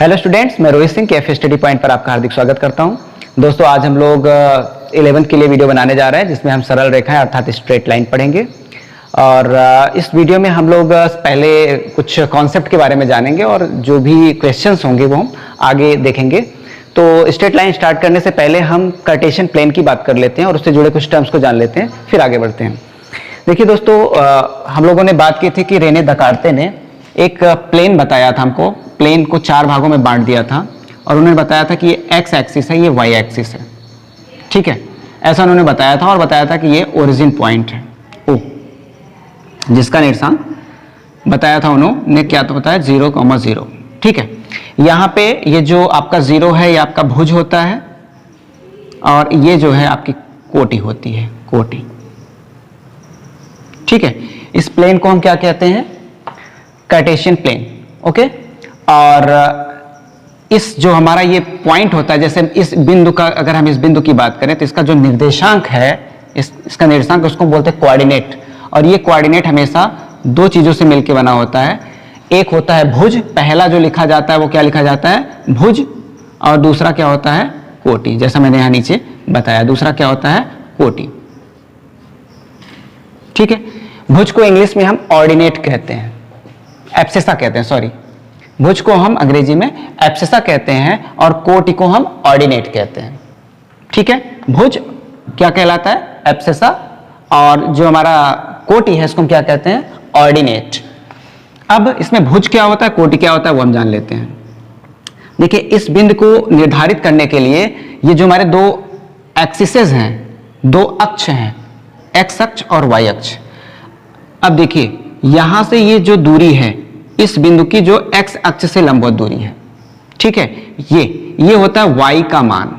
Hello students, मैं Rohit Singh cafe study point पर आपका हार्दिक स्वागत करता हूं। दोस्तों, आज हम लोग 11th के लिए वीडियो बनाने जा रहे हैं जिसमें हम सरल रेखाएं अर्थात स्ट्रेट लाइन पढ़ेंगे। और इस वीडियो में हम लोग पहले कुछ कॉन्सेप्ट के बारे में जानेंगे और जो भी क्वेश्चंस होंगे वो हम आगे देखेंगे। तो स्ट्रेट लाइन स्टार्ट करने से पहले हम कार्टेशियन प्लेन की बात कर लेते हैं और उससे जुड़े कुछ टर्म्स को जान लेते हैं, फिर आगे बढ़ते हैं। देखिए दोस्तों, हम लोगों ने बात की थी कि रेने दकार्ते ने एक प्लेन बताया था हमको, प्लेन को 4 भागों में बांट दिया था और उन्होंने बताया था कि ये एक्स एक्सिस है, ये वाई एक्सिस है। ठीक है, ऐसा उन्होंने बताया था और बताया था कि ये ओरिजिन पॉइंट है ओ, जिसका निर्देशांक बताया था उन्होंने, क्या तो बताया 0,0। ठीक है, यहाँ पे ये जो आपका 0 है ये आपका भुज होता है और ये जो है आपकी कोटि होती है, कोटि। ठीक है, इस प्लेन को हम क्या कहते हैं? Cartesian plane. ओके, और इस जो हमारा ये पॉइंट होता है, जैसे इस बिंदु का, अगर हम इस बिंदु की बात करें तो इसका जो निर्देशांक है, इसका निर्देशांक उसको बोलते हैं कोऑर्डिनेट। और ये कोऑर्डिनेट हमेशा 2 चीजों से मिलकर बना होता है। एक होता है भुज, पहला जो लिखा जाता है वो क्या लिखा जाता है? भुज। और दूसरा क्या होता है? कोटि। जैसा मैंने यहां नीचे बताया, दूसरा क्या होता है? कोटि। ठीक है, भुज को इंग्लिश में हम ऑर्डिनेट कहते हैं, एब्सिसा कहते हैं, सॉरी, भुज को हम अंग्रेजी में एब्सिसा कहते हैं और कोटि को हम ऑर्डिनेट कहते हैं। ठीक है, भुज क्या कहलाता है? एब्सिसा। और जो हमारा कोटि है इसको हम क्या कहते हैं? ऑर्डिनेट। अब इसमें भुज क्या होता है, कोटि क्या होता है, वो हम जान लेते हैं। देखिए, इस बिंदु को निर्धारित करने के लिए ये जो हमारे 2 एक्सिसेस हैं, 2 अक्ष हैं, एक्स अक्ष और वाई अक्ष। अब देखिए, यहां से ये जो दूरी है, इस बिंदु की जो एक्स अक्ष से लंबवत दूरी है, ठीक है, ये होता है y का मान।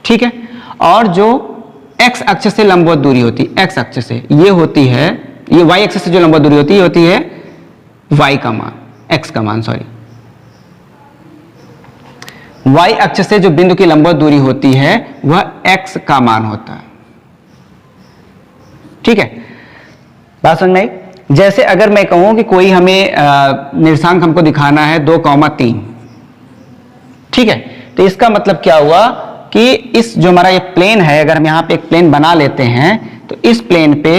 ठीक है, और जो x अक्ष से लंबवत दूरी होती है, x अक्ष से, ये होती है, ये y अक्ष से जो लंबवत दूरी होती है, ये होती है y का मान, x का मान, सॉरी। y अक्ष से जो बिंदु की लंबवत दूरी होती है वह x का मान होता है। ठीक है, बात समझ में आई? जैसे अगर मैं कहूं कि कोई हमें निर्देशांक हमको दिखाना है 2,3, ठीक है, तो इसका मतलब क्या हुआ कि इस जो हमारा ये प्लेन है, अगर हम यहां पे एक प्लेन बना लेते हैं तो इस प्लेन पे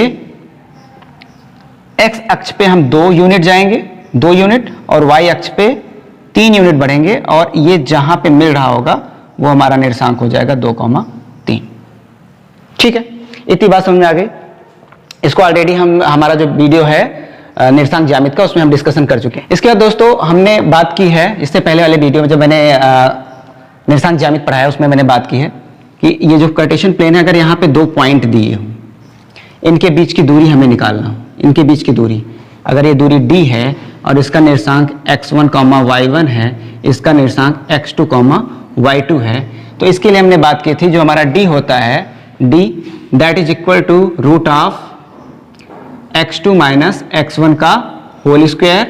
एक्स अक्ष पे हम 2 यूनिट जाएंगे, 2 यूनिट, और वाई अक्ष पे 3 यूनिट बढ़ेंगे और ये जहां पे मिल रहा होगा वो हमारा निर्देशांक हो जाएगा 2,3। ठीक है, इतनी बात समझ में आ गई। इसको ऑलरेडी हमारा जो वीडियो है निर्देशांक ज्यामिति का, उसमें हम डिस्कशन कर चुके हैं। इसके बाद दोस्तों हमने बात की है, इससे पहले वाले वीडियो में जब मैंने निर्देशांक ज्यामिति पढ़ाया उसमें मैंने बात की है कि ये जो कार्टेशियन प्लेन है, अगर यहाँ पे 2 पॉइंट दिए हों, इनके बीच की दूरी हमें निकालना हो, इनके बीच की दूरी, अगर ये दूरी d है और इसका निर्देशांक x1, y1 है, इसका निर्देशांक x2, y2 है, तो इसके लिए हमने बात की थी, जो हमारा d होता है, d that is equal to root of x2 minus x1 का whole square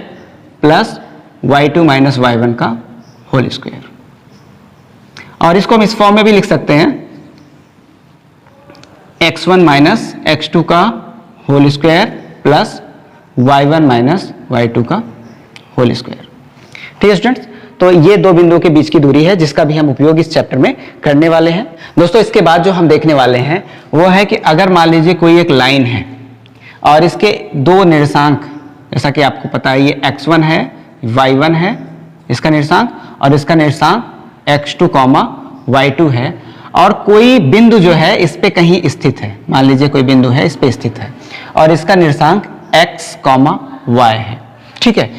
plus y2 minus y1 का होल स्क्वायर। और इसको हम इस फॉर्म में भी लिख सकते हैं, x1 माइनस x2 का whole square plus y1 minus y2 का होल स्क्वायर। ठीक है स्टूडेंट्स, तो ये 2 बिंदुओं के बीच की दूरी है जिसका भी हम उपयोग इस चैप्टर में करने वाले हैं। दोस्तों, इसके बाद जो हम देखने वाले हैं वो है कि अगर मान लीजिए कोई एक लाइन है और इसके 2 निर्देशांक, जैसा कि आपको पता है ये x1 है, y1 है इसका निर्देशांक, और इसका निर्देशांक x2, y2 है, और कोई बिंदु जो है इस पे कहीं स्थित है, मान लीजिए कोई बिंदु है इस पे स्थित है और इसका निर्देशांक x, y है। ठीक है,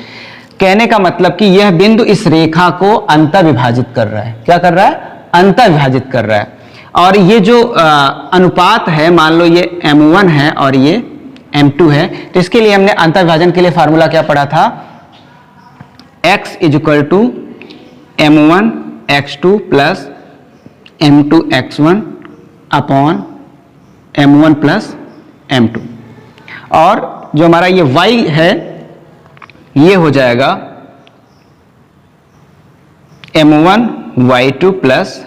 कहने का मतलब कि यह बिंदु इस रेखा को अंतर विभाजित कर रहा है। क्या कर रहा है? अंतर विभाजित कर रहा है। और ये जो अनुपात है, मान लो ये m1 है और ये m2 है, तो इसके लिए हमने अंतर विभाजन के लिए फार्मूला क्या पढ़ा था? x is equal to m1 x2 plus m2 x1 upon m1 plus m2। और जो हमारा ये y है ये हो जाएगा m1 y2 plus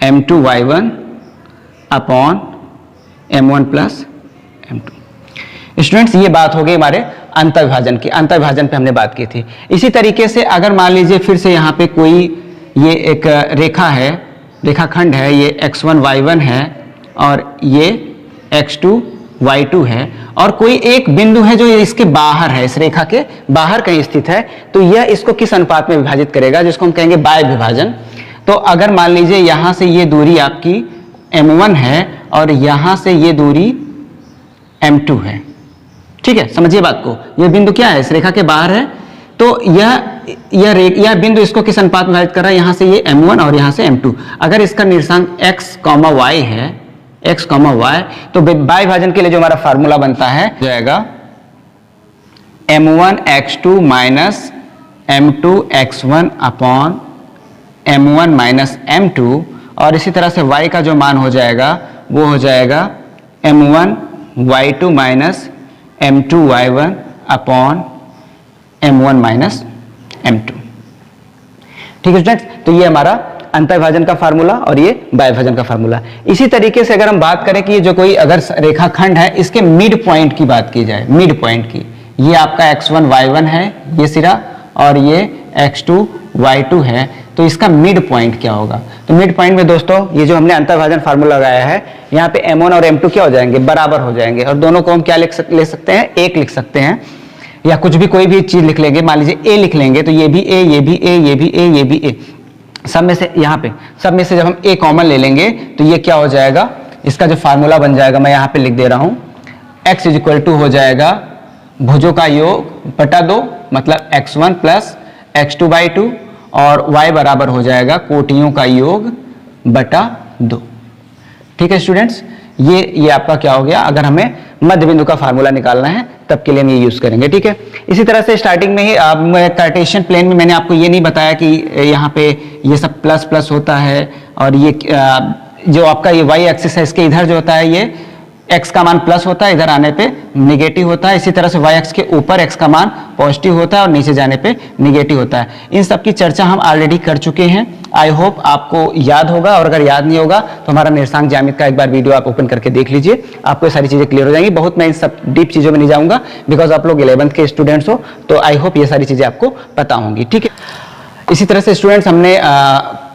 m2 y1 upon m1 plus m2। Students, ये बात हो गई हमारे अंतर्विभाजन की, अंतर्विभाजन पे हमने बात की थी। इसी तरीके से अगर मान लीजिए फिर से यहाँ पे कोई ये एक रेखा है, रेखाखंड है, ये x1 y1 है और ये x2 y2 है, और कोई एक बिंदु है जो इसके बाहर है, इस रेखा के बाहर कहीं स्थित है, तो यह इसको किस अनुपात में विभाजित करेगा, जिसको हम कहेंगे बाह्य विभाजन। तो अगर मान लीजिए यहां से ये दूरी आपकी m1 है और यहां से ये दूरी m2 है, ठीक है, समझिए बात को। यह बिंदु क्या है, इस रेखा के बाहर है, तो यह बिंदु इसको किस अनुपात में विभाजित कर रहा है, यहां से ये m1 और यहां से m2। अगर इसका निर्देशांक x, y है, x, y, तो बाह्य विभाजन के लिए जो हमारा फार्मूला बनता है जाएगा m1 x2 minus m2 x1 upon m1 minus m2, और इसी तरह से y का जो मान हो जाएगा वो हो जाएगा m1 y2 minus m2 y1 upon m1 minus m2। ठीक है स्टूडेंट्स, तो ये हमारा अंतर्विभाजन का फार्मूला और ये बाह्य विभाजन का फार्मूला। इसी तरीके से अगर हम बात करें कि जो कोई अगर रेखाखंड है, इसके मिड पॉइंट की बात की जाए, मिड पॉइंट की, ये आपका x1 y1 है ये सिरा, और ये x2 y2 है, तो इसका मिड पॉइंट क्या होगा। तो मिड पॉइंट में दोस्तों ये जो हमने अंतर्विभाजन फार्मूला लगाया है, यहाँ पे m1 और m2 क्या हो जाएंगे, बराबर हो जाएंगे, और दोनों को हम क्या ले सकते हैं, एक लिख सकते हैं, या कुछ भी कोई भी चीज लिख लेंगे, मान लीजिए a लिख लेंगे, तो ये भी a, ये भी a, ये भी a, ये भी a, सब में से यहाँ पे सब में से जब हम a कॉमन ले लेंगे तो ये क्या हो जाएगा, इसका जो फार्मूला बन जाएगा मैं यहाँ पे लिख दे रहा हूँ, x इक्वल टू हो जाएगा भुजों का योग बटा 2, मतलब x1 प्लस x2/2, और y बराबर हो जाएगा कोटियों का योग बटा 2। ठीक है स्टूडेंट्स, ये आपका क्या हो गया, अगर हमें मध्य बिंदु का फार्मूला निकालना है तब के लिए हम ये यूज करेंगे। ठीक है, इसी तरह से स्टार्टिंग में ही कार्टेशियन प्लेन में मैंने आपको ये नहीं बताया कि यहाँ पे ये सब प्लस प्लस होता है, और ये जो आपका ये y एक्सिस है, इसके इधर जो होता है ये x का मान प्लस होता है, इधर आने पे निगेटिव होता है। इसी तरह से y एक्स के ऊपर x का मान पॉजिटिव होता है और नीचे जाने पे निगेटिव होता है। इन सब की चर्चा हम ऑलरेडी कर चुके हैं, आई होप आपको याद होगा, और अगर याद नहीं होगा तो हमारा निर्देशांक ज्यामिति का एक बार वीडियो आप ओपन करके देख लीजिए, आपको ये सारी चीजें क्लियर हो जाएंगी। बहुत मैं इन सब डीप चीजों में नहीं जाऊंगा, बिकॉज आप लोग 11th के स्टूडेंट्स हो, तो आई होप ये सारी चीजें आपको पता होंगी। ठीक है, इसी तरह से स्टूडेंट्स हमने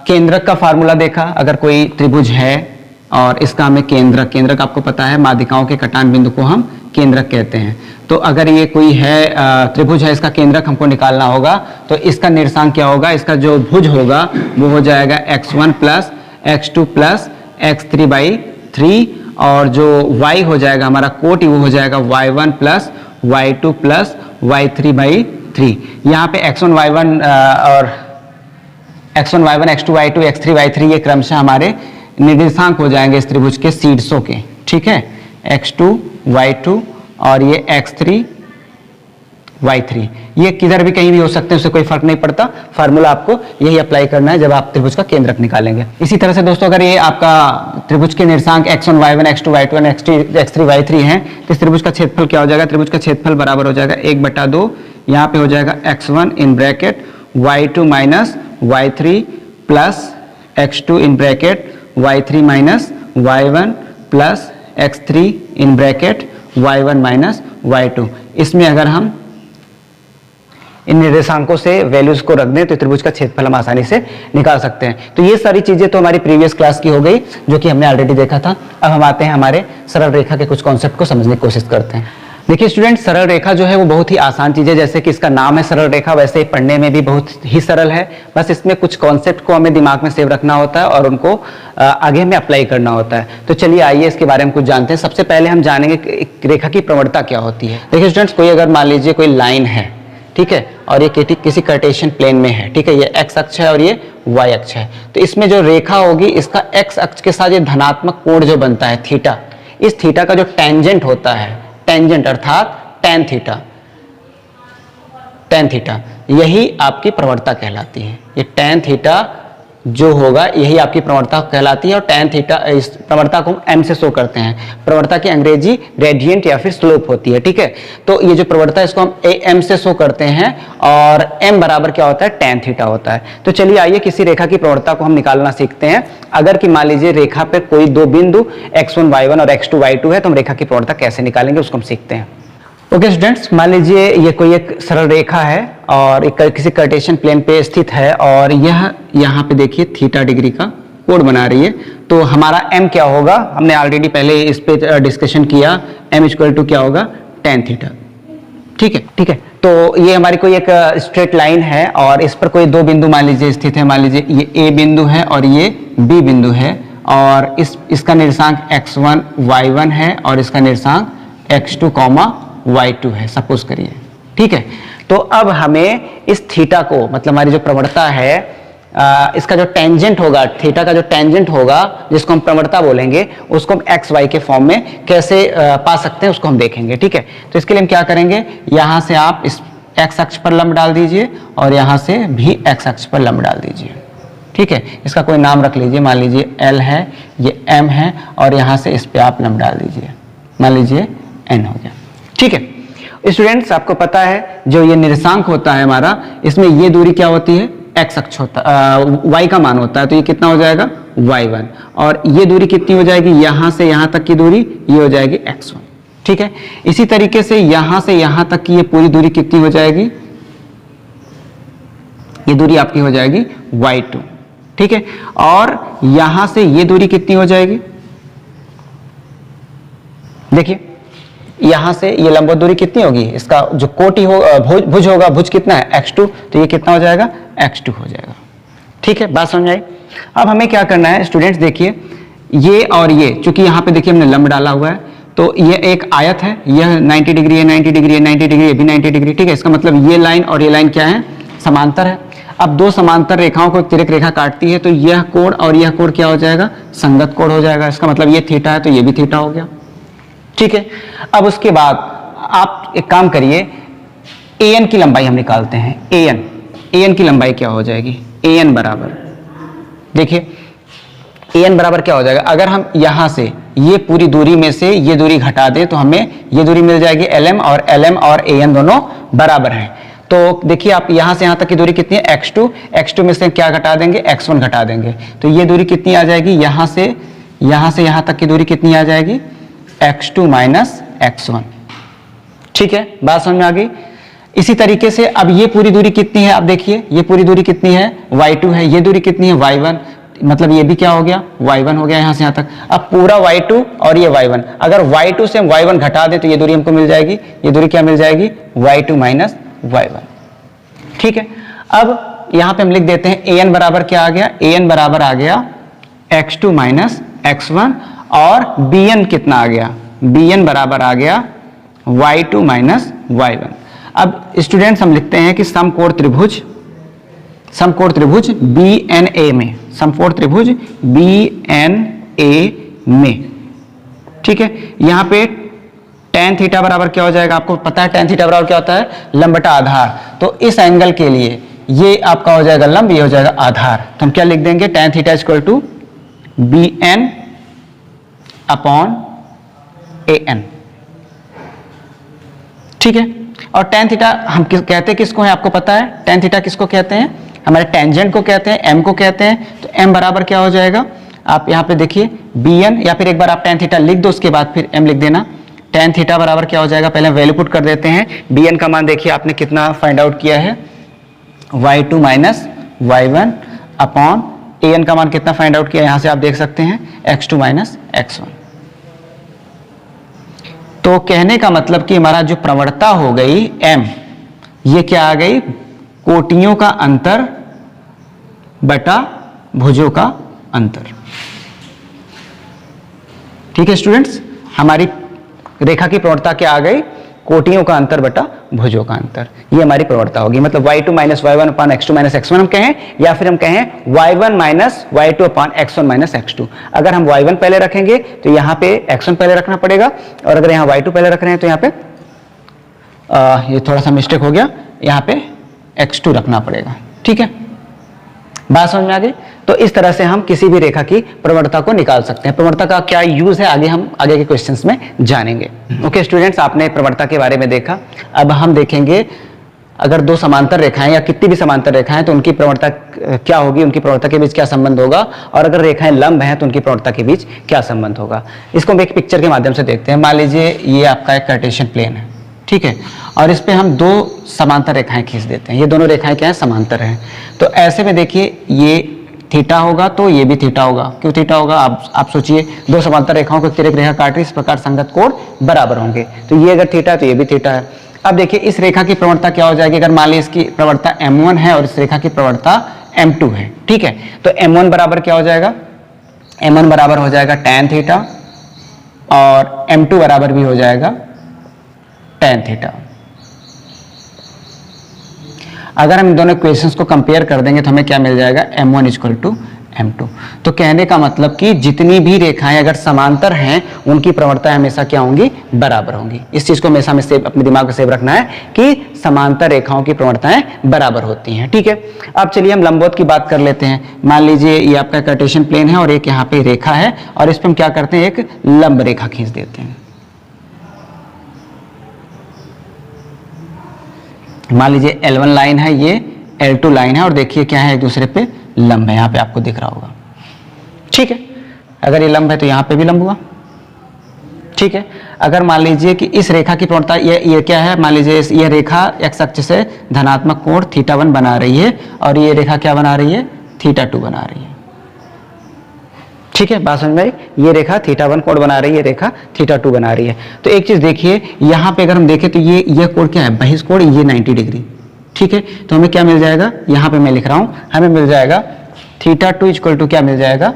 केंद्रक का फार्मूला देखा। अगर कोई त्रिभुज है और इसका हमें केंद्रक आपको पता है, माध्यिकाओं के कटान बिंदु को हम केंद्रक कहते हैं। तो अगर ये कोई है त्रिभुज है, इसका केंद्रक हमको निकालना होगा, तो इसका निर्देशांक क्या होगा, इसका जो भुज होगा वो हो जाएगा x1 plus x2 plus x3/3, और जो y हो जाएगा हमारा कोटि वो हो जाएगा y1 plus y2 plus y3/3। यहाँ पे x1 y1 और x1 y1 x2 y2 x3 y3 ये क्रमशः हमारे निर्देशांक हो जाएंगे इस त्रिभुज के शीर्षों के। ठीक है, x2 y2 और ये x3 y3, ये किधर भी कहीं भी हो सकते हैं, उससे कोई फर्क नहीं पड़ता। फार्मूला आपको यही अप्लाई करना है जब आप त्रिभुज का केंद्रक निकालेंगे। इसी तरह से दोस्तों अगर ये आपका त्रिभुज के निर्देशांक x1 y1 x2 y2 और x3 y3 हैं, तो इस त्रिभुज का क्षेत्रफल क्या हो जाएगा, त्रिभुज का क्षेत्रफल बराबर हो जाएगा 1/2, यहाँ पे हो जाएगा x1 in bracket y2 minus y3 plus x2 in bracket y3 minus y1 plus x3 in bracket y1 minus y2। इसमें अगर हम इन निर्देशांकों से वैल्यूज को रख दें तो त्रिभुज का क्षेत्रफल हम आसानी से निकाल सकते हैं। तो ये सारी चीजें तो हमारी प्रीवियस क्लास की हो गई, जो कि हमने ऑलरेडी देखा था। अब हम आते हैं हमारे सरल रेखा के कुछ कॉन्सेप्ट को समझने की कोशिश करते हैं। देखिए स्टूडेंट, सरल रेखा जो है वो बहुत ही आसान चीज है, जैसे कि इसका नाम है सरल रेखा, वैसे ही पढ़ने में भी बहुत ही सरल है। बस इसमें कुछ कॉन्सेप्ट को हमें दिमाग में सेव रखना होता है और उनको आगे में अप्लाई करना होता है। तो चलिए आइए इसके बारे में कुछ जानते हैं। सबसे पहले हम जानेंगे कि रेखा की प्रवणता क्या होती है। देखिए स्टूडेंट्स, कोई अगर मान लीजिए कोई लाइन है, ठीक है, और ये किसी कार्टेशियन प्लेन में है, ठीक है, ये x अक्ष है और ये y अक्ष है, तो इसमें जो रेखा होगी इसका x अक्ष के साथ ये धनात्मक कोण जो बनता है थीटा, इस थीटा का जो टेंजेंट होता है, टेंजेंट अर्थात tan थीटा, यही आपकी प्रवणता कहलाती है। ये tan थीटा जो होगा यही आपकी प्रवणता कहलाती है, और tan थीटा इस प्रवणता को m से शो करते हैं। प्रवणता की अंग्रेजी ग्रेडियंट या फिर स्लोप होती है। ठीक है, तो ये जो प्रवणता है इसको हम m से शो करते हैं, और m बराबर क्या होता है, tan थीटा होता है। तो चलिए आइए किसी रेखा की प्रवणता को हम निकालना सीखते हैं। अगर कि मान लीजिए रेखा पर कोई दो बिंदु x1 y1 और x2 y2 है, तो हम रेखा की प्रवणता कैसे निकालेंगे उसको हम सीखते हैं। ओके स्टूडेंट्स, मान लीजिए ये कोई एक सरल रेखा है और एक किसी कार्टेशियन प्लेन पे स्थित है और यह यहाँ पे देखिए थीटा डिग्री का कोण बना रही है। तो हमारा m क्या होगा, हमने ऑलरेडी पहले इस पे डिस्कशन किया, m इक्वल टू क्या होगा, tan थीटा। ठीक है, ठीक है। तो ये हमारी कोई एक स्ट्रेट लाइन है और इस पर कोई दो बिंदु मान लीजिए स्थित है। मान लीजिए ये a बिंदु है और ये b बिंदु है और इसका निर्देशांक x1 y1 है और इसका निर्देशांक x2 y2 है, सपोज करिए। ठीक है, तो अब हमें इस थीटा को, मतलब हमारी जो प्रवणता है, इसका जो टेंजेंट होगा, थीटा का जो टेंजेंट होगा जिसको हम प्रवणता बोलेंगे, उसको हम एक्स वाई के फॉर्म में कैसे पा सकते हैं उसको हम देखेंगे। ठीक है, तो इसके लिए हम क्या करेंगे, यहां से आप इस एक्स अक्ष पर लंब डाल दीजिए और यहां से भी एक्स अक्ष पर लंब डाल दीजिए। ठीक है, इसका कोई नाम रख लीजिए, मान लीजिए एल है, ये एम है और यहां से इस पे आप लंब डाल दीजिए, मान लीजिए एन हो गया। ठीक है स्टूडेंट्स, आपको पता है जो ये निर्देशांक होता है हमारा, इसमें ये दूरी क्या होती है, एक्स अक्ष होता है, y का मान होता है, तो ये कितना हो जाएगा y1 और ये दूरी कितनी हो जाएगी, यहां से यहां तक की दूरी ये हो जाएगी x1। ठीक है, इसी तरीके से यहां से यहां तक की ये पूरी दूरी कितनी हो जाएगी, ये दूरी आपकी हो जाएगी y2। ठीक है, और यहां से ये दूरी कितनी हो जाएगी, देखिए यहां से ये लंबवत दूरी कितनी होगी, इसका जो कोटि हो भुज होगा, भुज कितना है x2, तो ये कितना हो जाएगा x2 हो जाएगा। ठीक है, बात समझ आई। अब हमें क्या करना है स्टूडेंट्स, देखिए ये और ये, चूंकि यहाँ पे देखिए हमने लंब डाला हुआ है, तो ये एक आयत है, यह 90 डिग्री है, 90 डिग्री है, 90 डिग्री, ये भी 90 डिग्री। ठीक है, इसका मतलब ये लाइन और ये लाइन क्या है, समांतर है। अब दो समांतर रेखाओं को एक तिर्यक रेखा काटती है, तो यह कोण और यह कोण क्या हो जाएगा, संगत कोण हो जाएगा। इसका मतलब ये थीटा है तो ये भी थीटा हो गया। ठीक है, अब उसके बाद आप एक काम करिए, an की लंबाई हम निकालते हैं। an की लंबाई क्या हो जाएगी, an बराबर, देखिए an बराबर क्या हो जाएगा, अगर हम यहां से ये पूरी दूरी में से ये दूरी घटा दें तो हमें ये दूरी मिल जाएगी lm और an दोनों बराबर हैं। तो देखिए आप यहां से यहां तक की दूरी कितनी है, x2 में से क्या घटा देंगे, x1 घटा देंगे, तो ये दूरी कितनी आ जाएगी, यहां से यहां तक की दूरी कितनी आ जाएगी, x2 माइनस x1। ठीक है, बात समझ में आ गई। इसी तरीके से अब ये पूरी दूरी कितनी है, आप देखिए ये पूरी दूरी कितनी है, y2 है, ये दूरी कितनी है, y1, मतलब ये भी क्या हो गया, y1 हो गया यहां से यहां तक। अब पूरा y2 और ये y1, अगर y2 से हम y1 घटा दें तो ये दूरी हमको मिल जाएगी, ये दूरी क्या मिल जाएगी, y2 माइनस y1। ठीक है, अब यहां पे हम लिख देते हैं an बराबर क्या आ गया, an बराबर आ गया x2 माइनस x1 और bn कितना आ गया, bn बराबर आ गया y2 माइनस y1। अब स्टूडेंट्स हम लिखते हैं कि समकोण त्रिभुज BNA में, समकोण त्रिभुज BNA में, ठीक है, यहां पे tan थीटा बराबर क्या हो जाएगा, आपको पता है tan थीटा बराबर क्या होता है, लंब बटा आधार। तो इस एंगल के लिए ये आपका हो जाएगा लंब, ये हो जाएगा आधार। तो हम क्या लिख देंगे, tan theta equal to BN upon AN। ठीक है, और tan थीटा हम कहते हैं किसको है, आपको पता है tan थीटा किसको कहते हैं, हमारे टेंजेंट को कहते हैं, m को कहते हैं। तो m बराबर क्या हो जाएगा, आप यहाँ पे देखिए bn, या फिर एक बार आप tan थीटा लिख दो, उसके बाद फिर m लिख देना। tan थीटा बराबर क्या हो जाएगा, पहले वैल्यू पुट कर देते हैं। bn का मान देखिए आपने कितना फाइंड आउट किया है, y2 minus y1 upon an का मान कितना फाइंड आउट किया, यहां से आप देख सकते हैं x2 माइनस x1। तो कहने का मतलब कि हमारा जो प्रवणता हो गई m, ये क्या आ गई, कोटियों का अंतर बटा भुजों का अंतर। ठीक है स्टूडेंट्स, हमारी रेखा की प्रवणता क्या आ गई, कोटियों का अंतर बटा भुजों का अंतर, ये हमारी प्रवणता होगी। मतलब y2 माइनस y1 अपान x2 माइनस x1 हम कहें, या फिर हम कहें y1 माइनस y2 अपान x1 माइनस x2। अगर हम y1 पहले रखेंगे तो यहाँ पे x1 पहले रखना पड़ेगा, और अगर यहाँ y2 पहले रख रहे हैं तो यहाँ पे ये थोड़ा सा मिस्टेक हो गया, यहाँ पे x2 रखना पड़ेगा। ठीक है, बात समझ में आ गई। तो इस तरह से हम किसी भी रेखा की प्रवणता को निकाल सकते हैं। प्रवणता का क्या यूज है, आगे हम आगे के क्वेश्चंस में जानेंगे। ओके स्टूडेंट्स, आपने प्रवणता के बारे में देखा। अब हम देखेंगे अगर दो समांतर रेखाएं या कितनी भी समांतर रेखाएं तो उनकी प्रवणता क्या होगी, उनकी प्रवणता के बीच क्या संबंध होगा, और अगर रेखाएं लंब हैं तो उनकी प्रवणता के बीच क्या संबंध होगा। इसको हम एक पिक्चर के माध्यम से देखते हैं। मान लीजिए ये आपका एक कार्टेशियन प्लेन है, ठीक है, और इस पे हम दो समांतर रेखाएं खींच देते हैं। ये दोनों रेखाएं क्या है, समांतर हैं। तो ऐसे में देखिए ये थीटा होगा तो ये भी थीटा होगा। क्यों थीटा होगा, आप सोचिए, दो समांतर रेखाओं को तिरक रेखा काट रही, इस प्रकार संगत कोण बराबर होंगे। तो ये अगर थीटा है तो ये भी थीटा है। अब देखिए इस रेखा की प्रवणता क्या हो जाएगी, अगर मान लीजिए इसकी प्रवणता m1 है और इस रेखा की प्रवणता m2 है, ठीक है, तो m1 बराबर क्या हो जाएगा, m1 बराबर हो जाएगा tan थीटा और m2 बराबर भी हो जाएगा tan थीटा। अगर हम इन दोनों इक्वेशंस को कंपेयर कर देंगे तो हमें क्या मिल जाएगा, m1 इक्वल टू m2। तो कहने का मतलब कि जितनी भी रेखाएं अगर समांतर हैं उनकी प्रवणताएं हमेशा क्या होंगी, बराबर होंगी। इस चीज को हमेशा में सेव, अपने दिमाग में सेव रखना है कि समांतर रेखाओं की प्रवणताएं बराबर होती हैं, ठीक है। अब चलिए हम लंबवत की बात कर लेते हैं। मान लीजिए ये आपका कार्टेशियन प्लेन है और एक यहाँ पे रेखा है और इस पर हम क्या करते हैं, एक लंब रेखा खींच देते हैं। मान लीजिए L1 लाइन है, ये L2 लाइन है और देखिए क्या है, एक दूसरे पे लंब है, यहाँ पे आपको दिख रहा होगा, ठीक है। अगर ये लंब है तो यहाँ पे भी लंब हुआ, ठीक है। अगर मान लीजिए कि इस रेखा की प्रवणता ये क्या है, मान लीजिए ये रेखा x अक्ष से धनात्मक कोण θ1 बना रही है और ये रेखा क्या बना रही है, θ2 बना रही है, ठीक है। बात समझ में आई, ये रेखा θ1 कोण बना रही है, रेखा θ2 बना रही है। तो एक चीज देखिए यहाँ पे अगर हम देखें तो ये कोण क्या है, बहिष कोण, ये 90 डिग्री, ठीक है। तो हमें क्या मिल जाएगा, यहाँ पे मैं लिख रहा हूं, हमें मिल जाएगा θ2 इक्वल टू क्या मिल जाएगा,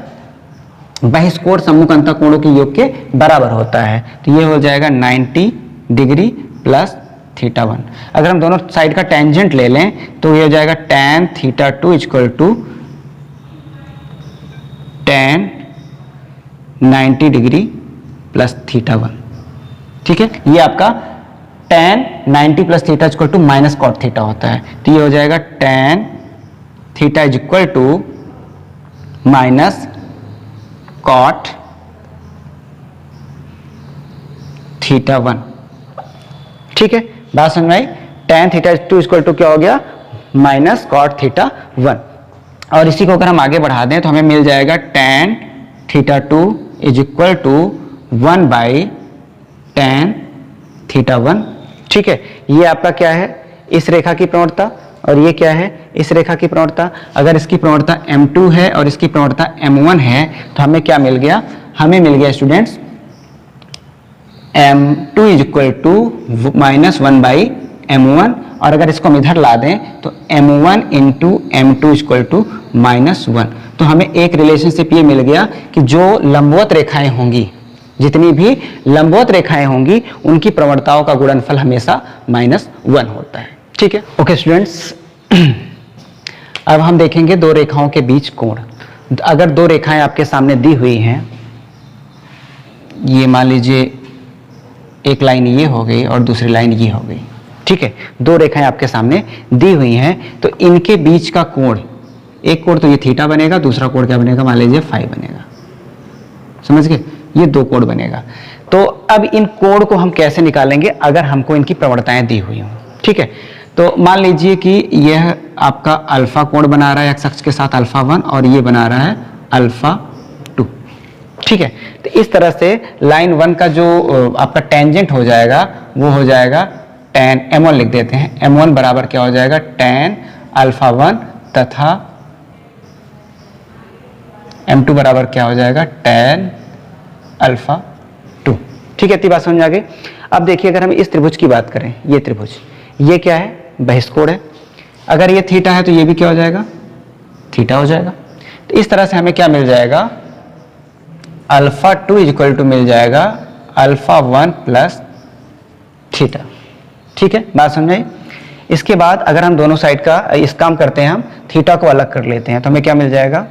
बहिष कोण सम्मुख अंतः कोणों के योग के बराबर होता है। तो ये हो जाएगा 90 डिग्री प्लस θ1। अगर हम दोनों साइड का टेंजेंट ले लें तो ये हो जाएगा tan θ2 equal to tan 90 degree plus θ1, ठीक है। ये आपका tan 90 plus theta equal to minus cot theta होता है। तो ये हो जाएगा tan theta is equal to minus cot θ1, ठीक है। बात समझ में आई, tan θ2 इक्वल टू क्या हो गया, माइनस कॉट θ1। और इसी को अगर हम आगे बढ़ा दें तो हमें मिल जाएगा tan θ2 is equal to 1 by tan θ1, ठीक है। ये आपका क्या है, इस रेखा की प्रवणता, और ये क्या है, इस रेखा की प्रवणता। अगर इसकी प्रवणता m2 है और इसकी प्रवणता m1 है तो हमें क्या मिल गया, हमें मिल गया students m2 is equal to minus 1 by m1। और अगर इसको हम इधर ला दें तो m1 into m2 equal to minus 1। तो हमें एक रिलेशनशिप ये मिल गया कि जो लंबवत रेखाएं होंगी, जितनी भी लंबवत रेखाएं होंगी उनकी प्रवणताओं का गुणनफल हमेशा -1 होता है, ठीक है। ओके स्टूडेंट्स, अब हम देखेंगे दो रेखाओं के बीच कोण। अगर दो रेखाएं आपके सामने दी हुई हैं, ये मान लीजिए एक लाइन ये हो गई और दूसरी लाइन ये हो गई, ठीक है। दो रेखाएं आपके सामने दी हुई हैं तो इनके बीच का कोण, एक कोण तो ये थीटा बनेगा, दूसरा कोण क्या बनेगा, मान लीजिए फाई बनेगा, समझ गए, ये दो कोण बनेगा। तो अब इन कोण को हम कैसे निकालेंगे, अगर हमको इनकी प्रवणताएं दी हुई हों, ठीक है। तो मान लीजिए कि यह आपका अल्फा कोण बना रहा है x अक्ष के साथ α1 और ये बना रहा है α2, ठीक है। तो इस तरह से लाइन 1 का जो आपका टेंजेंट हो जाएगा वो हो जाएगा tan m1 लिख देते हैं, m1 बराबर क्या हो जाएगा, tan α1 तथा m2 बराबर क्या हो जाएगा, tan α2, ठीक है। इतनी बात समझ में आ गई। अब देखिए अगर हम इस त्रिभुज की बात करें, ये त्रिभुज, ये क्या है, बहिष्कोण है। अगर ये थीटा है तो ये भी क्या हो जाएगा, थीटा हो जाएगा। तो इस तरह से हमें क्या मिल जाएगा, α2 इक्वल टू मिल जाएगा α1 प्लस थीटा, ठीक है। बात समझ में। इसके बाद अगर हम दोनों साइड का इस काम करते हैं, हम थीटा को अलग कर लेते हैं तो हमें क्या मिल जाएगा,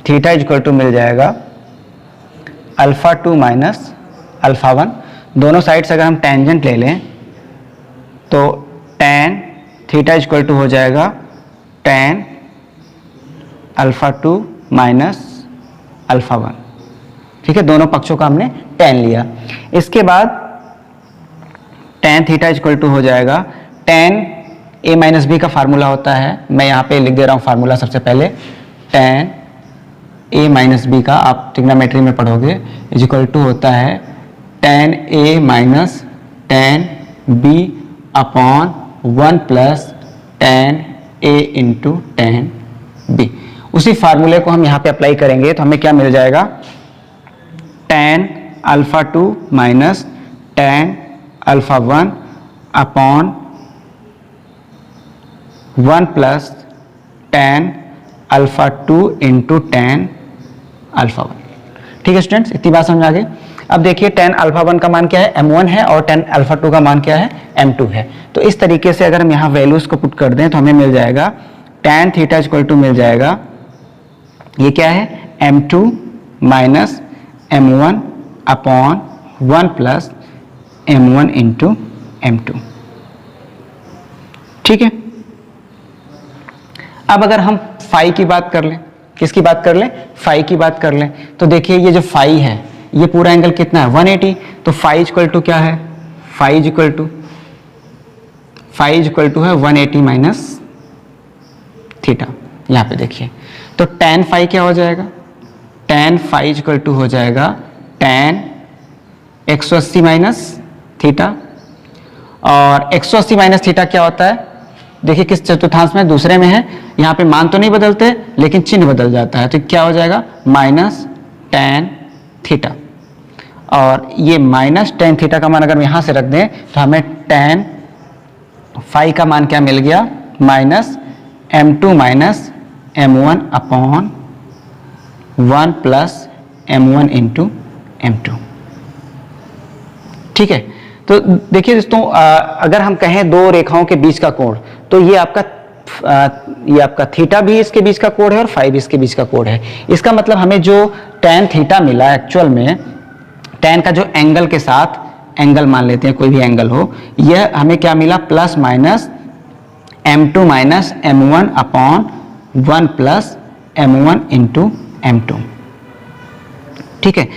थीटा इक्वल टू मिल जाएगा α2 माइनस α1। दोनों साइड से अगर हम टेंजेंट ले लें तो tan थीटा इक्वल टू हो जाएगा tan α2 माइनस α1, ठीक है। दोनों पक्षों का हमने tan लिया। इसके बाद tan थीटा इक्वल टू हो जाएगा tan a माइनस बी का फार्मूला होता है, मैं यहाँ पे लिख दे रहा हूँ फार्मूला सबसे पहले, tan a माइनस बी का आप ट्रिग्नोमेट्री में पढ़ोगे इज इक्वल टू होता है tan a minus tan B upon 1 plus tan A into tan B। उसी फार्मूले को हम यहाँ पे अप्लाई करेंगे तो हमें क्या मिल जाएगा, tan alpha 2 minus tan alpha 1 upon 1 plus tan alpha 2 into tan alpha 1। ठीक है स्टूडेंट्स, इतनी बात समझ आ गई। अब देखिए tan अल्फा 1 का मान क्या है, m1 है, और tan अल्फा 2 का मान क्या है, m2 है। तो इस तरीके से अगर हम यहाँ वैल्यूज को पुट कर दें तो हमें मिल जाएगा tan थीटा इक्वल टू मिल जाएगा, ये क्या है, m2 minus m1 upon 1 plus m1 into m2। ठीक है, अब अगर हम फाई की बात कर लें, किसकी बात कर लें, फाई की बात कर लें, तो देखिए ये जो फाई है ये पूरा एंगल कितना है, 180। तो फाई इक्वल टू क्या है, फाई इक्वल टू है 180 माइनस थीटा। यहां पे देखिए तो tan फाई क्या हो जाएगा, tan फाई इक्वल टू हो जाएगा tan 180 माइनस थीटा। और 180 माइनस थीटा क्या होता है, देखिए किस चतुर्थांश में, दूसरे में है, यहाँ पे मान तो नहीं बदलते लेकिन चिन्ह बदल जाता है, तो क्या हो जाएगा माइनस tan थीटा। और ये माइनस tan थीटा का मान अगर हम यहाँ से रख दें तो हमें tan फाई का मान क्या मिल गया, minus m2 minus m1 upon 1 plus m1 into m2। ठीक है, तो देखिए दोस्तों, अगर हम कहें दो रेखाओं के बीच का कोण, तो ये आपका थीटा भी इसके बीच का कोण है और फाई भी इसके बीच का कोण है। इसका मतलब हमें जो tan थीटा मिला, एक्चुअल में tan का जो एंगल के साथ एंगल मान लेते हैं, कोई भी एंगल हो, यह हमें क्या मिला, plus minus m2 minus m1 upon 1 plus m1 into m2। ठीक है,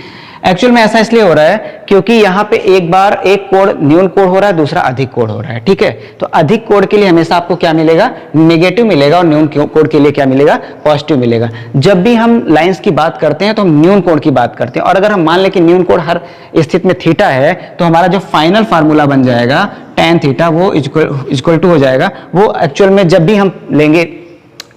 एक्चुअल में ऐसा इसलिए हो रहा है क्योंकि यहाँ पे एक बार एक कोण न्यून कोण हो रहा है, दूसरा अधिक कोण हो रहा है। ठीक है, तो अधिक कोण के लिए हमेशा आपको क्या मिलेगा, नेगेटिव मिलेगा, और न्यून कोण के लिए क्या मिलेगा, पॉजिटिव मिलेगा। जब भी हम लाइंस की बात करते हैं तो हम न्यून कोण की बात करते हैं, और अगर हम मान लें कि न्यून कोण हर स्थिति में थीटा है, तो हमारा जो फाइनल फार्मूला बन जाएगा tan थीटा, वो इक्वल टू हो जाएगा, वो एक्चुअल में जब भी हम लेंगे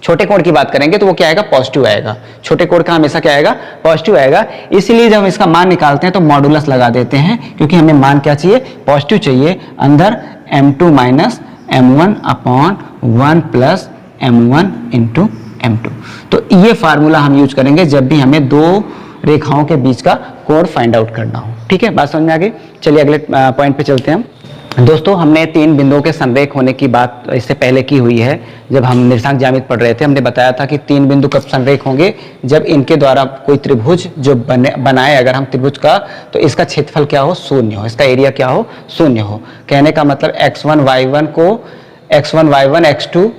छोटे कोण की बात करेंगे तो वो क्या आएगा, पॉजिटिव आएगा। छोटे कोण का हमेशा क्या आएगा, पॉजिटिव आएगा। इसीलिए जब हम इसका मान निकालते हैं तो मॉडुलस लगा देते हैं, क्योंकि हमें मान क्या चाहिए, पॉजिटिव चाहिए। अंदर m2 minus m1 upon 1 plus m1 into m2। तो ये फार्मूला हम यूज करेंगे जब भी हमें दो रेखाओं के बीच का कोण फाइंड आउट करना हो। ठीक है, बात समझ में आ गई। चलिए अगले पॉइंट पे चलते हैं हम। दोस्तों, हमने तीन बिंदुओं के संरेख होने की बात इससे पहले की हुई है। जब हम निर्देशांक ज्यामिति पढ़ रहे थे, हमने बताया था कि तीन बिंदु कब संरेख होंगे, जब इनके द्वारा कोई त्रिभुज जो बनाए, अगर हम त्रिभुज का, तो इसका क्षेत्रफल क्या हो, शून्य हो, इसका एरिया क्या हो, शून्य हो। कहने का मतलब x1 y1 को x1 y1 x2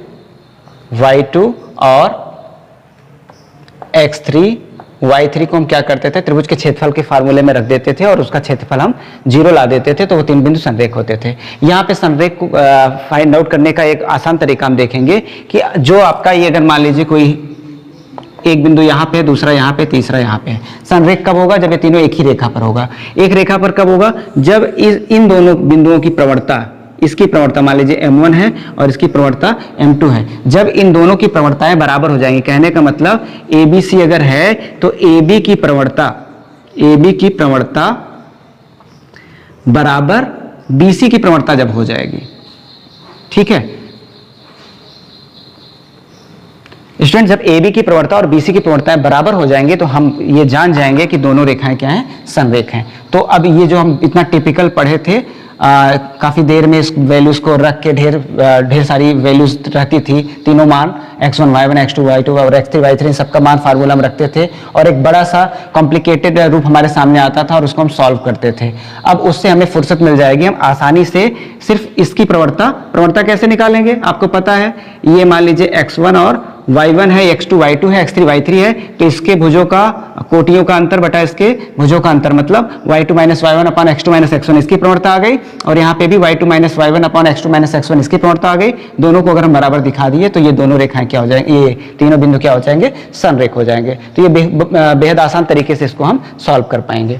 y2 और x3 y3 को हम क्या करते थे, त्रिभुज के क्षेत्रफल के फार्मूले में रख देते थे और उसका क्षेत्रफल हम 0 ला देते थे, तो वो तीन बिंदु संरेख होते थे। यहाँ पे संरेख को फाइंड आउट करने का एक आसान तरीका हम देखेंगे कि जो आपका ये, अगर मान लीजिए कोई एक बिंदु यहाँ पे, दूसरा यहाँ पे, तीसरा यहाँ पे, संरेख कब होगा, जब ये तीनों एक ही रेखा पर होगा। एक रेखा पर कब होगा, जब इन दोनों बिंदुओं की प्रवणता, इसकी प्रवणता मान लीजिए m1 है और इसकी प्रवणता m2 है, जब इन दोनों की प्रवणताएं बराबर हो जाएंगी। कहने का मतलब ABC अगर है तो AB की प्रवणता बराबर BC की प्रवणता जब हो जाएगी। ठीक है स्टूडेंट, जब AB की प्रवणता और BC की प्रवणताएं बराबर हो जाएंगे तो हम ये जान जाएंगे कि दोनों रेखाएं क्या हैं, संरेख हैं। तो अब ये जो हम इतना टिपिकल पढ़े थे, काफ़ी देर में इस वैल्यूज़ को रख के ढेर सारी वैल्यूज़ रहती थी, तीनों मान x1 y1 x2 y2 और x3 y3 सबका मान फार्मूला में रखते थे, और एक बड़ा सा कॉम्प्लिकेटेड रूप हमारे सामने आता था और उसको हम सॉल्व करते थे। अब उससे हमें फुर्सत मिल जाएगी, हम आसानी से सिर्फ इसकी प्रवणता कैसे निकालेंगे, आपको पता है। ये मान लीजिए x1 और y1 है, x2 y2 है, x3 y3 है, तो इसके भुजों का, कोटियों का अंतर बटा इसके भुजों का अंतर, मतलब y2 minus y1 upon x2 minus x1 इसकी प्रवणता आ गई, और यहाँ पे भी y2 minus y1 upon x2 minus x1 इसकी प्रवणता आ गई। दोनों को अगर हम बराबर दिखा दिए तो ये दोनों रेखाएं क्या हो जाएंगे, ये तीनों बिंदु क्या हो जाएंगे, संरेख हो जाएंगे। तो ये बेहद आसान तरीके से इसको हम सॉल्व कर पाएंगे।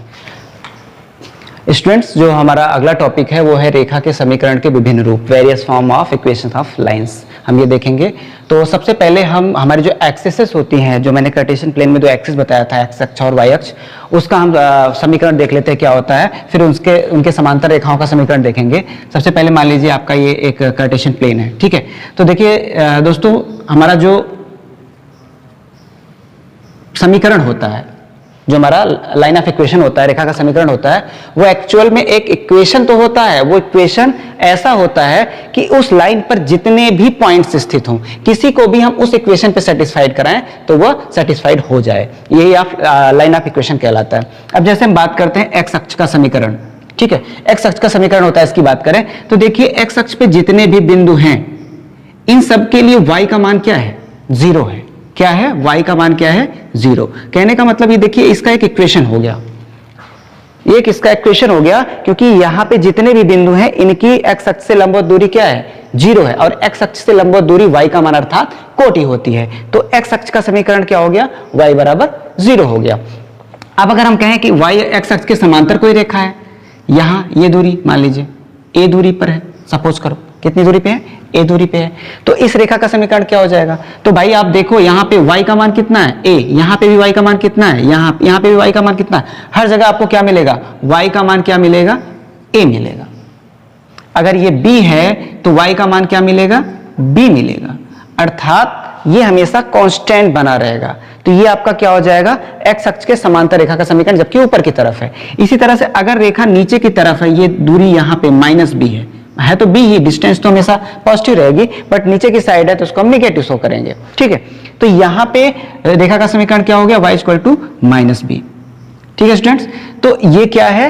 स्टूडेंट्स, जो हमारा अगला टॉपिक है वो है रेखा के समीकरण के विभिन्न रूप, various form of equation of lines, हम ये देखेंगे। तो सबसे पहले हम हमारी जो एक्सिसेस होती हैं, जो मैंने कार्टेशियन प्लेन में दो एक्सिस बताया था, एक्स अक्ष और वाई अक्ष, उसका हम समीकरण देख लेते हैं क्या होता है, फिर उनके समांतर रेखाओं का समीकरण देखेंगे। सबसे पहले मान लीजिए आपका ये एक कार्टेशियन प्लेन है, ठीक है। तो देखिए दोस्तों, हमारा जो समीकरण होता है, जो हमारा लाइन ऑफ इक्वेशन होता है, रेखा का समीकरण होता है, वो एक्चुअल में एक इक्वेशन तो होता है। वो इक्वेशन ऐसा होता है कि उस लाइन पर जितने भी पॉइंट्स स्थित हों, किसी को भी हम उस इक्वेशन पे सेटिस्फाइड कराएं तो वह सेटिस्फाइड हो जाए, यही आप लाइन ऑफ इक्वेशन कहलाता है। अब जैसे हम बात करते हैं एक्स अक्ष का समीकरण, ठीक है, एक्स अक्ष का समीकरण होता है, इसकी बात करें तो देखिए एक्स अक्ष पे जितने भी बिंदु हैं, इन सब के लिए y का मान क्या है, 0 है। क्या है, y का मान क्या है, 0। कहने का मतलब ये देखिए, इसका एक इक्वेशन हो गया, एक इसका इक्वेशन हो गया, क्योंकि यहां पे जितने भी बिंदु हैं इनकी x अक्ष से लंबवत दूरी क्या है, 0 है, और x अक्ष से लंबवत दूरी y का मान अर्थात कोटि होती है। तो x अक्ष का समीकरण क्या हो गया, y बराबर 0 हो गया। अब अगर हम कहें कि y x अक्ष के समांतर कोई रेखा है, यहां ये दूरी मान लीजिए a दूरी पर है, सपोज करो, कितनी दूरी पे है, a दूरी पे है, तो इस रेखा का समीकरण क्या हो जाएगा। तो भाई आप देखो, यहाँ पे y का मान कितना है, a, यहाँ पे भी y का मान कितना है, यहाँ पे भी y का मान कितना है, हर जगह आपको क्या मिलेगा, y का मान क्या मिलेगा, a मिलेगा। अगर ये b है तो y का मान क्या मिलेगा, b मिलेगा, अर्थात ये हमेशा कांस्टेंट बना रहेगा। तो ये आपका क्या हो जाएगा, x अक्ष के समांतर रेखा का समीकरण, जबकि ऊपर की तरफ है। इसी तरह से अगर रेखा नीचे की तरफ है, ये दूरी यहाँ पे -b है तो b ही, डिस्टेंस तो हमेशा पॉजिटिव रहेगी, बट नीचे की साइड है तो उसको हम नेगेटिव शो करेंगे, ठीक है। तो यहाँ पे रेखा का समीकरण क्या हो गया, y = -b, ठीक है स्टूडेंट्स। तो ये क्या है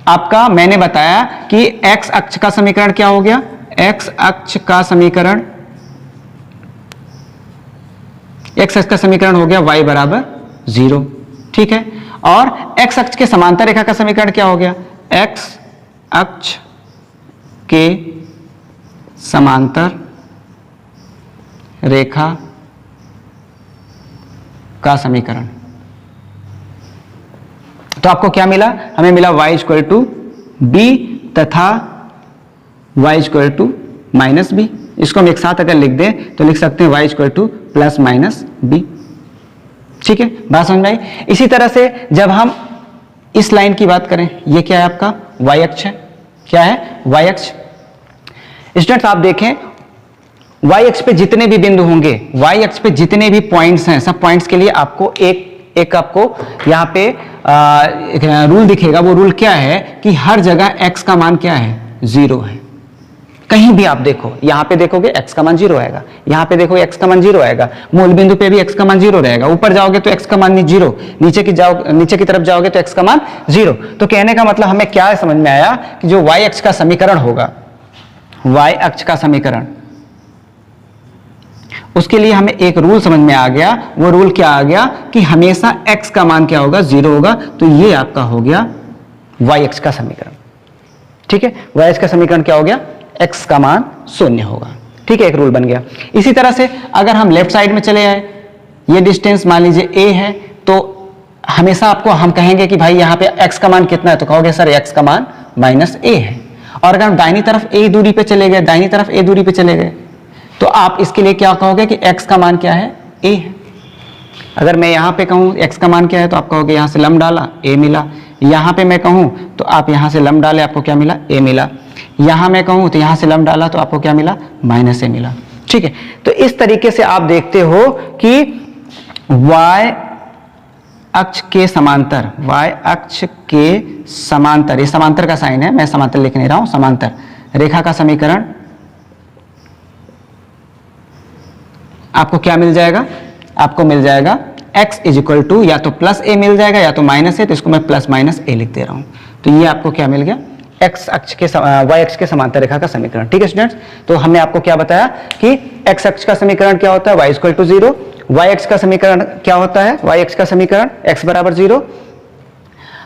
आपका, मैंने बताया कि x अक्ष का समीकरण क्या हो गया, x अक्ष का समीकरण, x अक्ष का समीकरण हो गया y बराबर 0, ठीक है। और x अक्ष के समांतर रेखा का समीकरण क्या हो गया, x अक्ष के समांतर रेखा का समीकरण। तो आपको क्या मिला, हमें मिला y = b तथा y = -b। इसको हम एक साथ अगर लिख दें तो लिख सकते हैं y = +-b, ठीक है, बात समझ में आई। इसी तरह से जब हम इस लाइन की बात करें, ये क्या है आपका, y अक्ष है, क्या है, y अक्ष। स्टूडेंट्स आप देखें, y अक्ष पे जितने भी बिंदु होंगे, y अक्ष पे जितने भी पॉइंट्स हैं, सब पॉइंट्स के लिए आपको एक आपको यहाँ पे एक रूल दिखेगा। वो रूल क्या है कि हर जगह x का मान क्या है, 0 है। कहीं भी आप देखो, यहाँ पे देखोगे x का मान 0 आएगा, यहाँ पे देखोगे x का मान 0 आएगा, मूल बिंदु पे भी x का मान 0 रहेगा, ऊपर जाओगे तो x का मान 0, नीचे की तरफ जाओगे तो x का मान 0। तो कहने का मतलब हमें क्या समझ में आया कि जो y अक्ष का समीकरण होगा, y अक्ष का समीकरण, उसके लिए हमें एक रूल समझ में आ गया। वो रूल क्या आ गया कि हमेशा x का मान क्या होगा, 0 होगा। तो ये आपका हो गया y अक्ष का समीकरण, ठीक है। y अक्ष का समीकरण क्या हो गया, x का मान 0 होगा, ठीक है, एक रूल बन गया। इसी तरह से अगर हम लेफ्ट साइड में चले आए, ये डिस्टेंस मान लीजिए a है, तो हमेशा आपको हम कहेंगे कि भाई यहाँ पे x का मान कितना है, तो कहोगे सर x का मान -a है। और अगर हम दाहिनी तरफ a दूरी पे चले गए, दाहिनी तरफ a दूरी पे चले गए, तो आप इसके लिए क्या कहोगे कि x का मान क्या है, a है। अगर मैं यहाँ पे कहूँ x का मान क्या है, तो आप कहोगे यहाँ से लंब डाला a मिला। यहाँ पे मैं कहूँ तो आप यहाँ से लंब डाले, आपको क्या मिला, a मिला। यहाँ मैं कहूँ तो यहाँ से लंब डाला तो आपको क्या मिला, -a मिला, ठीक है। तो इस तरीके से आप देखते हो कि y अक्ष के समांतर, y अक्ष के समांतर, ये समांतर का साइन है, मैं समांतर लिख नहीं रहा हूं, समांतर रेखा का समीकरण आपको क्या मिल जाएगा, आपको मिल जाएगा x = या तो +a मिल जाएगा या तो -a, तो इसको मैं +-a लिख दे रहा हूं। तो ये आपको क्या मिल गया, x अक्ष के y अक्ष के समांतर रेखा का समीकरण, ठीक है स्टूडेंट्स। तो हमने आपको क्या बताया कि x अक्ष का समीकरण क्या होता है, y = 0, y अक्ष का समीकरण क्या होता है, y अक्ष का समीकरण x = 0,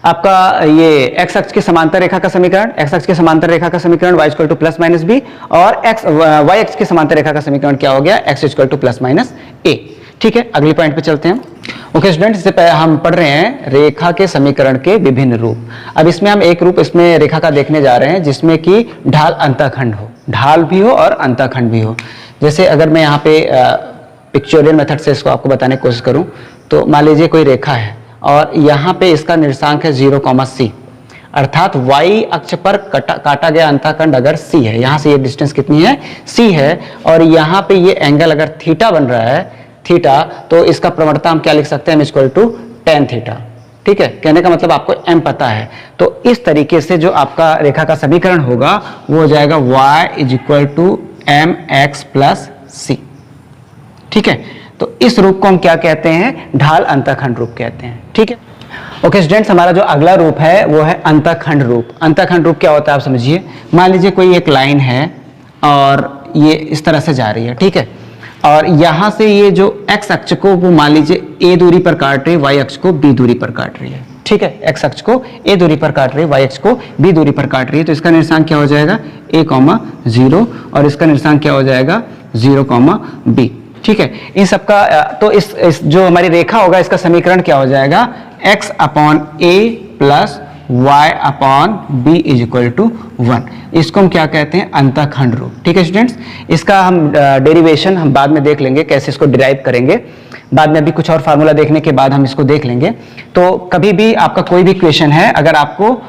आपका ये x अक्ष के समांतर रेखा का समीकरण, x अक्ष के समांतर रेखा का समीकरण y = +-b, और y अक्ष के समांतर रेखा का समीकरण क्या हो गया, x = +-a, ठीक है। अगले पॉइंट पे चलते हैं। ओके स्टूडेंट्स, इससे पहले हम पढ़ रहे हैं रेखा के समीकरण के विभिन्न रूप। अब इसमें हम एक रूप इसमें रेखा का देखने जा रहे हैं जिसमें कि ढाल अंतःखंड हो, ढाल भी हो और अंतःखंड भी हो। जैसे अगर मैं यहाँ पे पिक्चोरियल मेथड से इसको आपको बताने की कोशिश करूँ तो मान लीजिए कोई रेखा है और यहाँ पे इसका निर्देशांक है 0,c, अर्थात y अक्ष पर काटा गया अंतःखंड अगर c है, यहाँ से ये डिस्टेंस कितनी है c है, और यहाँ पे ये एंगल अगर थीटा बन रहा है थीटा, तो इसका प्रवणता हम क्या लिख सकते हैं, m equal to tan theta. ठीक है, कहने का मतलब आपको m पता है, तो इस तरीके से जो आपका रेखा का समीकरण होगा वो हो जाएगा y is equal to mx plus c। ठीक है, तो इस रूप को हम क्या कहते हैं, ढाल अंतःखंड रूप कहते हैं। ठीक है, ओके स्टूडेंट्स, हमारा जो अगला रूप है वो है अंतःखंड रूप। अंतःखंड रूप क्या होता है आप समझिए। मान लीजिए कोई एक लाइन है और ये इस तरह से जा रही है, ठीक है, और यहां से ये जो x अक्ष को वो मान लीजिए a दूरी पर काट रही है, y अक्ष को b दूरी पर काट रही है। ठीक है, x अक्ष को a दूरी पर काट रही है, y अक्ष को b दूरी पर काट रही है, तो इसका निर्देशांक क्या हो जाएगा a, 0, और इसका निर्देशांक क्या हो जाएगा 0, b। ठीक है, इन सबका तो इस जो हमारी रेखा होगा इसका समीकरण क्या हो जाएगा, x upon a plus y upon b is equal to 1। इसको हम क्या कहते हैं, अंतःखंड रूप। ठीक है स्टूडेंट्स, इसका हम डेरिवेशन हम बाद में देख लेंगे, कैसे इसको डिराइव करेंगे, बाद में अभी कुछ और फार्मूला देखने के बाद हम इसको देख लेंगे। तो कभी भी आपका कोई भी क्वेश्चन है, अगर आपको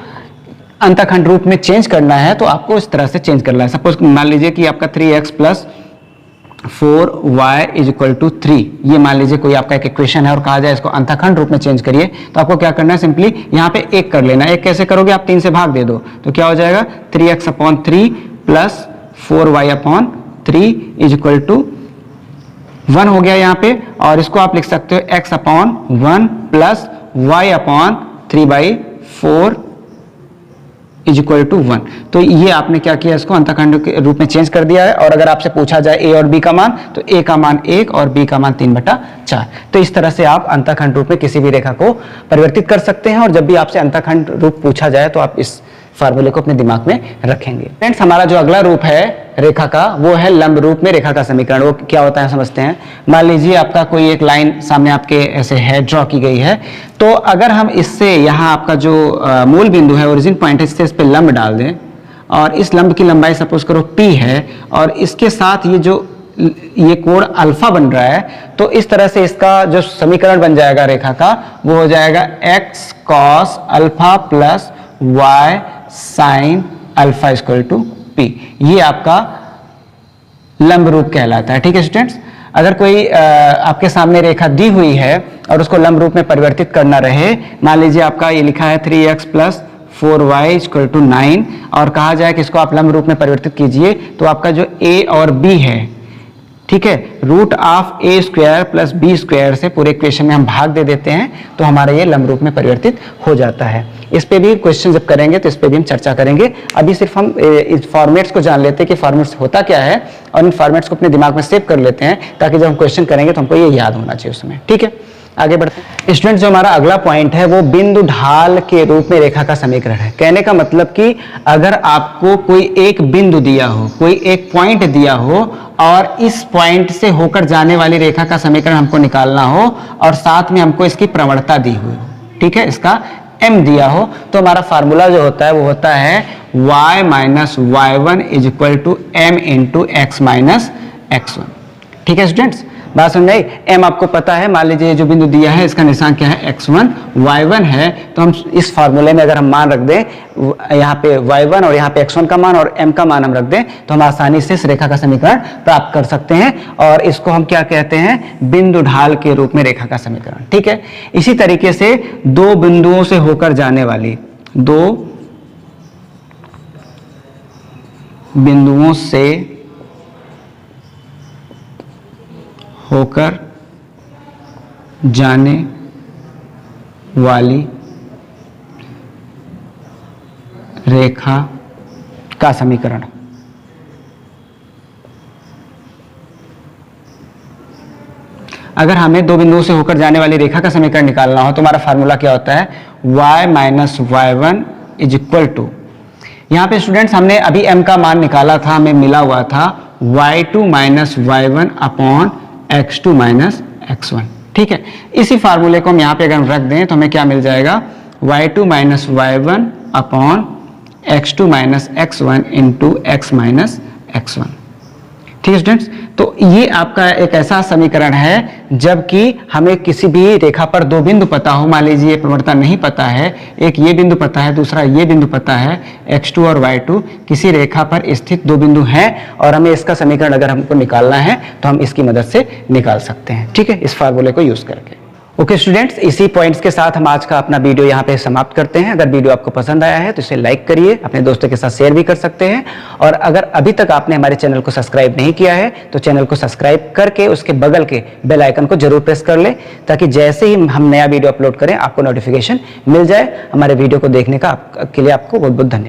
अंतःखंड रूप में चेंज करना है तो आपको इस तरह से चेंज करना है। सपोज मान लीजिए कि आपका 3x plus 4y is equal to 3, ये मान लीजिए कोई आपका एक इक्वेशन है और कहा जाए इसको अंतःखंड रूप में चेंज करिए, तो आपको क्या करना है, सिंपली यहाँ पे एक कर लेना है। एक कैसे करोगे, आप 3 से भाग दे दो तो क्या हो जाएगा 3x upon 3 plus 4y upon 3 is equal to 1 हो गया यहाँ पे, और इसको आप लिख सकते हो x upon 1 plus y upon 3/4 is equal to 1। तो ये आपने क्या किया, इसको अंतःखंड के रूप में चेंज कर दिया है। और अगर आपसे पूछा जाए a और b का मान, तो a का मान 1 और b का मान 3/4। तो इस तरह से आप अंतःखंड रूप में किसी भी रेखा को परिवर्तित कर सकते हैं, और जब भी आपसे अंतःखंड रूप पूछा जाए तो आप इस फार्मूले को अपने दिमाग में रखेंगे। फ्रेंड्स, हमारा जो अगला रूप है रेखा का वो है लंब रूप में रेखा का समीकरण। वो क्या होता है समझते हैं। मान लीजिए आपका कोई एक लाइन सामने आपके ऐसे है, ड्रॉ की गई है, तो अगर हम इससे यहाँ आपका जो मूल बिंदु है, ओरिजिन पॉइंट है, इससे इस पे लंब डाल दें, और इस लंब की लंबाई सपोज करो p है, और इसके साथ ये कोण अल्फा बन रहा है, तो इस तरह से इसका जो समीकरण बन जाएगा रेखा का वो हो जाएगा x cos alpha plus y sin alpha equal to p। ये आपका लंब रूप कहलाता है। ठीक है स्टूडेंट्स, अगर कोई आपके सामने रेखा दी हुई है और उसको लंब रूप में परिवर्तित करना रहे, मान लीजिए आपका ये लिखा है 3x plus 4y equal to 9, और कहा जाए कि इसको आप लंब रूप में परिवर्तित कीजिए, तो आपका जो a और b है, ठीक है, root of a square plus b square से पूरे इक्वेशन में हम भाग दे देते हैं, तो हमारा ये लंब रूप में परिवर्तित हो जाता है। इस पे भी क्वेश्चन जब करेंगे तो इस पे भी हम चर्चा करेंगे। अभी सिर्फ हम इस फॉर्मेट्स को जान लेते हैं कि फॉर्मेट्स होता क्या है, और इन फॉर्मेट्स को अपने दिमाग में सेव कर लेते हैं, ताकि जब हम क्वेश्चन करेंगे तो हमको ये याद होना चाहिए उसमें। ठीक है, आगे बढ़ते हैं स्टूडेंट्स। जो हमारा अगला पॉइंट है वो बिंदु ढाल के रूप में रेखा का समीकरण है। कहने का मतलब कि अगर आपको कोई एक बिंदु दिया हो, कोई एक पॉइंट दिया हो, और इस पॉइंट से होकर जाने वाली रेखा का समीकरण हमको निकालना हो, और साथ में हमको इसकी प्रवणता दी हुई हो, ठीक है, इसका m दिया हो, तो हमारा फार्मूला जो होता है वो होता है y minus y1 is equal to m into x minus x1। ठीक है स्टूडेंट्स, बात समझ आई। m आपको पता है, मान लीजिए जो बिंदु दिया है इसका निशान क्या है, x1, y1 है, तो हम इस फार्मूले में अगर हम मान रख दें यहाँ पे y1 और यहाँ पे x1 का मान और m का मान हम रख दें, तो हम आसानी से इस रेखा का समीकरण प्राप्त कर सकते हैं, और इसको हम क्या कहते हैं, बिंदु ढाल के रूप में रेखा का समीकरण। ठीक है, इसी तरीके से दो बिंदुओं से होकर जाने वाली, दो बिंदुओं से होकर जाने वाली रेखा का समीकरण। अगर हमें दो बिंदुओं से होकर जाने वाली रेखा का समीकरण निकालना हो तो हमारा फार्मूला क्या होता है, y minus y1 is equal to, यहाँ पे स्टूडेंट्स हमने अभी m का मान निकाला था, हमें मिला हुआ था y2 minus y1 upon x2 minus x1। ठीक है, इसी फार्मूले को हम यहाँ पे अगर हम रख दें तो हमें क्या मिल जाएगा, y2 minus y1 upon x2 minus x1 into x minus x1। ठीक है स्टूडेंट्स, तो ये आपका एक ऐसा समीकरण है जबकि हमें किसी भी रेखा पर दो बिंदु पता हो, मान लीजिए प्रवणता नहीं पता है, एक ये बिंदु पता है, दूसरा ये बिंदु पता है, x2 और y2 किसी रेखा पर स्थित दो बिंदु हैं और हमें इसका समीकरण अगर हमको निकालना है तो हम इसकी मदद से निकाल सकते हैं। ठीक है, इस फार्मूले को यूज करके। ओके स्टूडेंट्स, इसी पॉइंट्स के साथ हम आज का अपना वीडियो यहाँ पे समाप्त करते हैं। अगर वीडियो आपको पसंद आया है तो इसे लाइक करिए, अपने दोस्तों के साथ शेयर भी कर सकते हैं, और अगर अभी तक आपने हमारे चैनल को सब्सक्राइब नहीं किया है तो चैनल को सब्सक्राइब करके उसके बगल के बेल आइकन को जरूर प्रेस कर ले, ताकि जैसे ही हम नया वीडियो अपलोड करें आपको नोटिफिकेशन मिल जाए। हमारे वीडियो को देखने का के लिए आपको बहुत बहुत धन्यवाद।